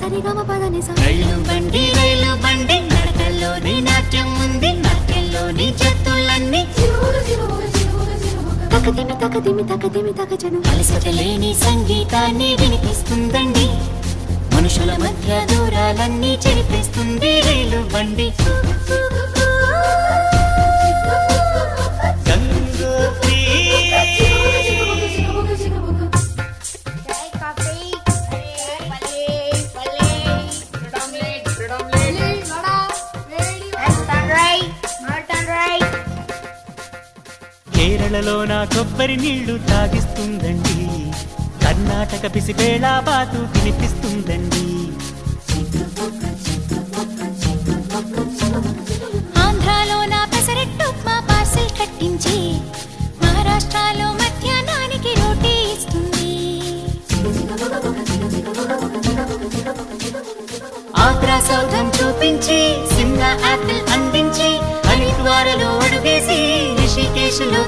సరిగమ పదని రైలు బండి నడకల్లోని నాట్యం ఉంది, నాట్యంలోని జత్తులన్నీ తకదిమి తకజను అలసటలేని సంగీతాన్ని వినిపిస్తుందండి. మనుషుల మధ్య దూరాలన్నీ చెరిపిస్తుంది రైలు బండి. కేరళలో నా కొబ్బరి నీళ్లు తాగిస్తుందండి, కర్ణాటక పిసిపేళ బాతు తినిపిస్తుందండి. ఆంధ్రాలో నా పెసరెట్టు మా పార్సెల్ కట్టించి, మహారాష్ట్రలో మధ్యాహ్నానికి రోటీ ఇస్తుంది. ఆగ్రా సౌధం చూపించి, సిమ్లా యాపిల్ అందించి, హరిద్వారలో అడుగేసి, రిషికేశ్లో